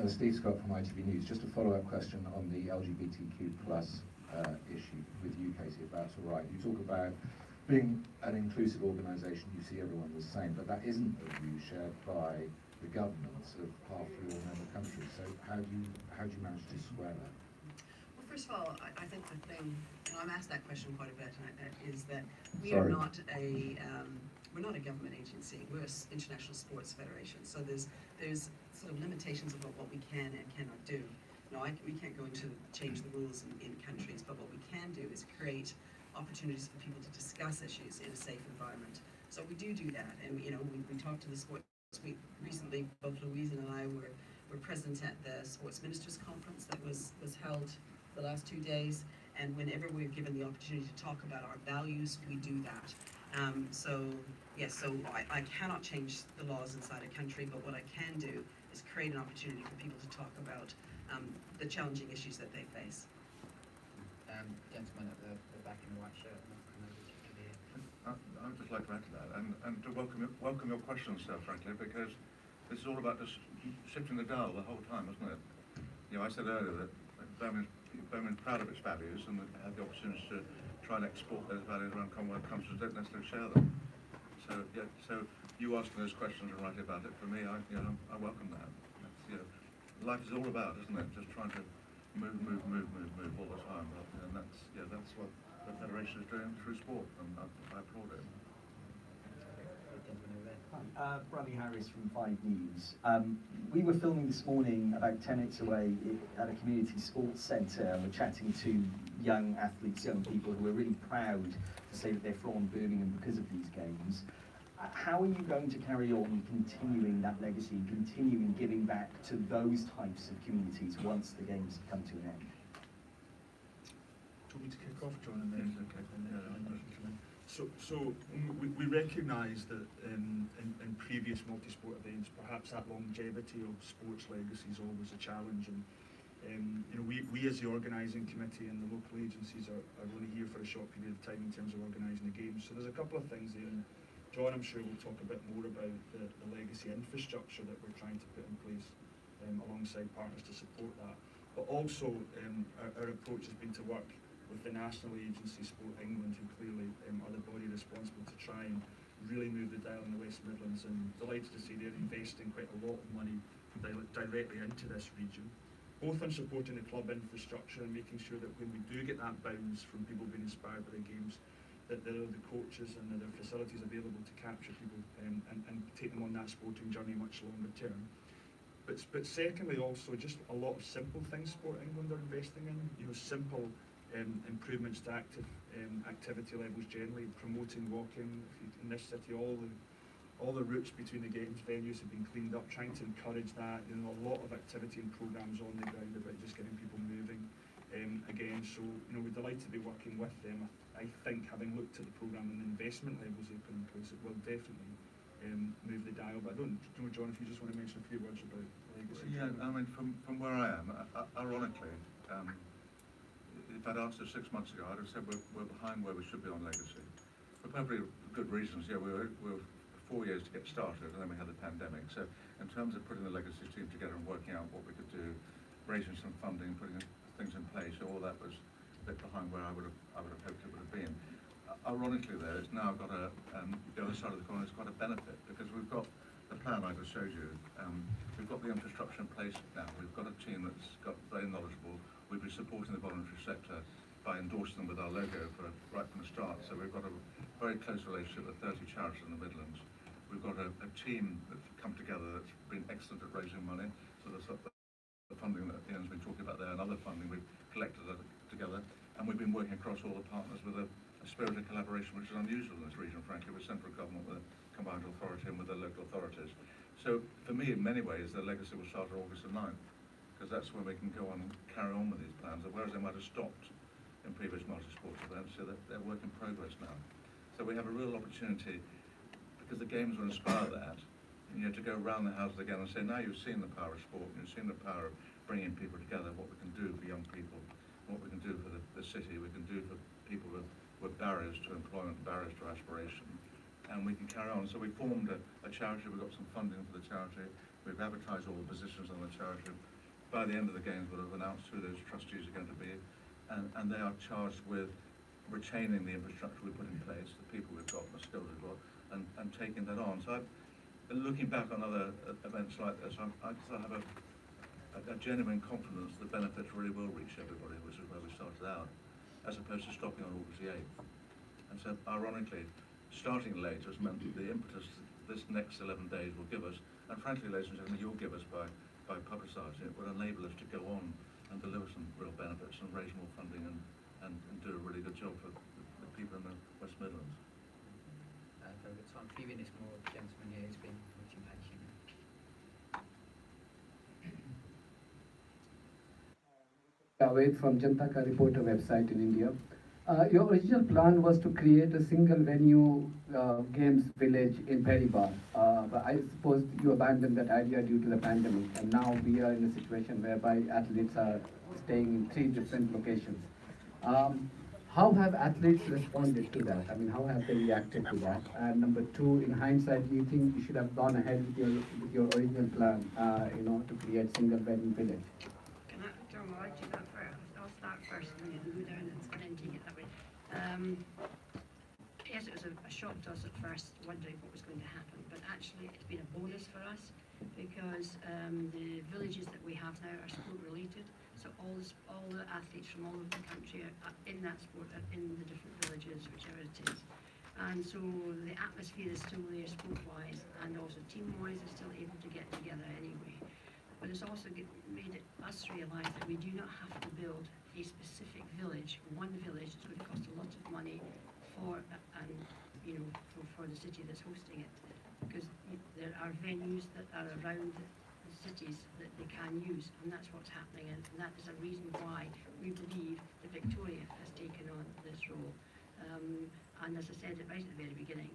Steve Scott from ITV News. Just a follow-up question on the LGBTQ plus issue with you, Katie, if that's all right. You talk about being an inclusive organisation, you see everyone the same, but that isn't a view shared by the governments of half your member countries. So how do you manage to square that? Well, first of all, I think the thing, and I'm asked that question quite a bit, is that we Sorry. are not a we're not a government agency. We're an international sports federation. So there's sort of limitations about what we can and cannot do. No, we can't go into change the rules in countries, but what we can do is create opportunities for people to discuss issues in a safe environment. So we do that, and we talked to the sports. We recently, both Louise and I were present at the Sports Ministers Conference that was held the last 2 days, and whenever we're given the opportunity to talk about our values, we do that. So I cannot change the laws inside a country, but what I can do is create an opportunity for people to talk about the challenging issues that they face. Gentleman at the back in the white shirt. I would just like to add to that, and to welcome your questions, frankly, because this is all about just shifting the dial the whole time, isn't it? You know, I said earlier that Birmingham's proud of its values, and we have the opportunity to try and export those values around Commonwealth countries that don't necessarily share them. So yeah, so you asking those questions and writing about it, for me, I welcome that. Life is all about, isn't it? Just trying to move all the time, and that's what the Federation is doing through sport, and I applaud it. Hi, Bradley Harris from 5 News. We were filming this morning about 10 minutes away at a community sports centre, and we're chatting to young athletes, young people who are really proud to say that they're from Birmingham because of these games. How are you going to carry on continuing that legacy, continuing giving back to those types of communities once the games come to an end? Do you want me to kick off, John, and then So we recognise that in previous multi-sport events, perhaps that longevity of sports legacy is always a challenge, and we as the organising committee and the local agencies are only here for a short period of time in terms of organising the games. So there's a couple of things there. And John, I'm sure, will talk a bit more about the legacy infrastructure that we're trying to put in place alongside partners to support that. But also, our approach has been to work with the national agency Sport England, who clearly are the body responsible to try and really move the dial in the West Midlands. And delighted to see they're investing quite a lot of money directly into this region, both on supporting the club infrastructure and making sure that when we do get that bounce from people being inspired by the games, that there are the coaches and there are facilities available to capture people and take them on that sporting journey much longer term. But secondly, also just a lot of simple things Sport England are investing in. Simple improvements to activity levels generally, promoting walking in this city. All the routes between the games venues have been cleaned up, trying to encourage that. A lot of activity and programmes on the ground about just getting people moving again. So we're delighted to be working with them. I think, having looked at the programme and the investment levels they put in place, it will definitely move the dial. But I don't know, John, if you just want to mention a few words about legacy. Yeah, I mean, from where I am, ironically, if I'd asked us 6 months ago, I'd have said we're behind where we should be on legacy. For probably good reasons. Yeah, we were 4 years to get started, and then we had the pandemic. So in terms of putting the legacy team together and working out what we could do, raising some funding, putting things in place, all that was a bit behind where I would have hoped it would have been. Ironically, though, it's now got the other side of the coin. It's got a benefit because we've got the plan I just showed you. We've got the infrastructure in place now. We've got a team that's got very knowledgeable. We've been supporting the voluntary sector by endorsing them with our logo right from the start. So we've got a very close relationship with 30 charities in the Midlands. We've got a team that's come together that's been excellent at raising money. So the funding that Ian's been talking about there and other funding, we've collected it together, and we've been working across all the partners with a spirit of collaboration which is unusual in this region, frankly, with central government, with a combined authority and with the local authorities. So for me, in many ways, the legacy will start on August the 9th, because that's when we can go on and carry on with these plans, whereas they might have stopped in previous multi-sports events, so that they're work in progress now. So we have a real opportunity, because the games will inspire that, to go around the houses again and say, now you've seen the power of sport, you've seen the power of bringing people together, what we can do for young people, what we can do for the city, we can do for people with barriers to employment, barriers to aspiration. and we can carry on. So we formed a charity, we got some funding for the charity, we've advertised all the positions on the charity. By the end of the games, we'll have announced who those trustees are going to be, and they are charged with retaining the infrastructure we put in place, the people we've got, the skills we've got, and taking that on. So looking back on other events like this, I have a genuine confidence the benefits really will reach everybody, which is where we started out, as opposed to stopping on August the 8th. And so, ironically, starting late has meant the impetus this next 11 days will give us, and frankly, ladies and gentlemen, you'll give us by publicising it, will enable us to go on and deliver some real benefits and raise more funding and do a really good job for the people in the West Midlands. Very good. So I'm feeling this more gentleman here has been watching that human. Javed from Janata Ka Reporter website in India. Your original plan was to create a single venue games village in Peribar, but I suppose you abandoned that idea due to the pandemic, and now we are in a situation whereby athletes are staying in 3 different locations. How have athletes responded to that? I mean, how have they reacted to that? And number 2, in hindsight, do you think you should have gone ahead with your original plan, to create single venue village? John, will I do that first? I'll start first and then go down and then take it that way. Yes, it was a shock to us at first, wondering what was going to happen, but actually it's been a bonus for us because the villages that we have now are sport related. So all the athletes from all over the country are in that sport, are in the different villages, whichever it is. And so the atmosphere is still there sport-wise, and also team-wise is still able to get together anyway. But it's also made us realise that we do not have to build a specific village, one village. It's going to cost a lot of money for the city that's hosting it, because there are venues that are around the cities that they can use, and that's what's happening, and that is a reason why we believe that Victoria has taken on this role. And as I said right at the very beginning,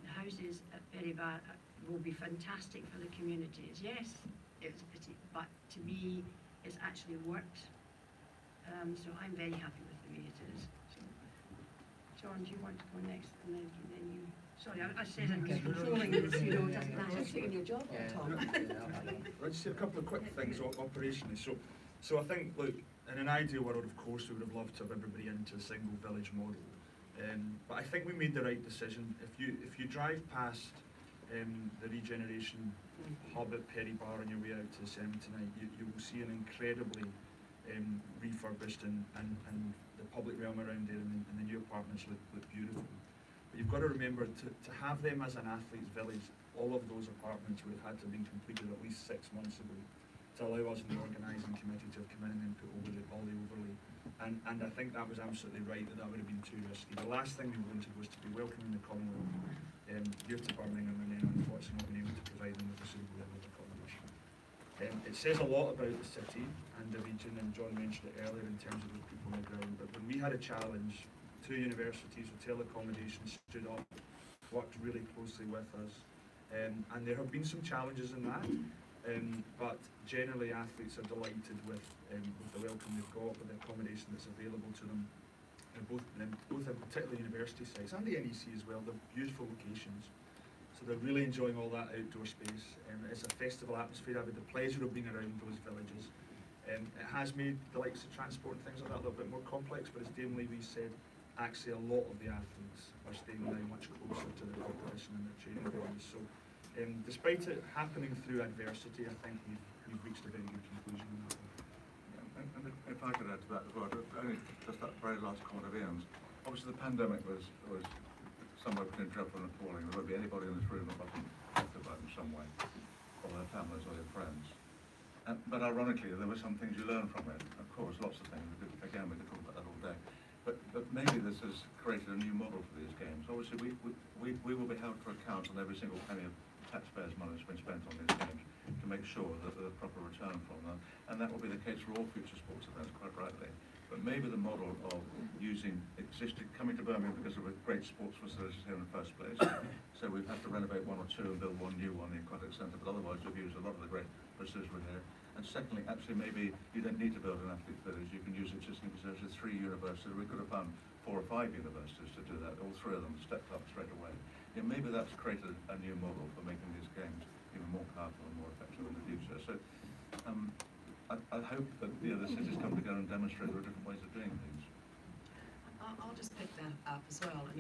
the houses at Peribar will be fantastic for the communities. Yes, it was a pity, but to me, it's actually worked. So I'm very happy with the way it is. So, John, do you want to go next, and then you? Sorry, I said I'm controlling this, it doesn't matter. Just taking your job, Tom. I'll just say a couple of quick things operationally. So I think, look, in an ideal world, of course, we would have loved to have everybody into a single village model. But I think we made the right decision. If you drive past the regeneration hub at Peribar on your way out to the centre tonight, you will see an incredibly refurbished and the public realm around there and the new apartments look beautiful. But you've got to remember to have them as an athlete's village, all of those apartments would have had to have been completed at least 6 months ago to allow us in the organising committee to have come in and put all the overlay. And I think that was absolutely right, that would have been too risky. The last thing we wanted was to be welcoming the Commonwealth here to Birmingham and then unfortunately not being able to provide them with a suitable level of accommodation. It says a lot about the city and the region, and John mentioned it earlier in terms of the people on the ground, but when we had a challenge, 2 universities, hotel accommodation stood up, worked really closely with us, and there have been some challenges in that, but generally athletes are delighted with the welcome they've got, with the accommodation that's available to them, both in particular university sites and the NEC as well. They're beautiful locations, so they're really enjoying all that outdoor space. It's a festival atmosphere. I've had the pleasure of being around those villages. It has made the likes of transport and things like that a little bit more complex, but as Dame Levy said, actually a lot of the athletes are staying now much closer to the competition and their training grounds. So despite it happening through adversity, I think we've reached a very good conclusion on that one. And if I could add to that as well, only just that very last comment of Ian's, obviously the pandemic was somewhere between dreadful and appalling. There won't be anybody in this room that wasn't affected by it in some way, or their families or their friends. But ironically, there were some things you learned from it. Of course, lots of things. We could talk about that all day. But maybe this has created a new model for these games. Obviously, we will be held to account on every single penny of taxpayers' money that's been spent on these games to make sure that there's a proper return from them. And that will be the case for all future sports events, quite rightly. But maybe the model of coming to Birmingham because of a great sports facilities here in the first place. So we've had to renovate 1 or 2 and build 1 new one, the aquatic centre, but otherwise we've used a lot of the great facilities we're here. And secondly, actually maybe you don't need to build an athlete village, you can use existing facilities, 3 universities. We could have found 4 or 5 universities to do that, all 3 of them stepped up straight away. maybe that's created a new model for making these games even more powerful and more effective in the future. So I hope that the other cities come together and demonstrate there are different ways of doing things. I'll just pick that up as well. I mean,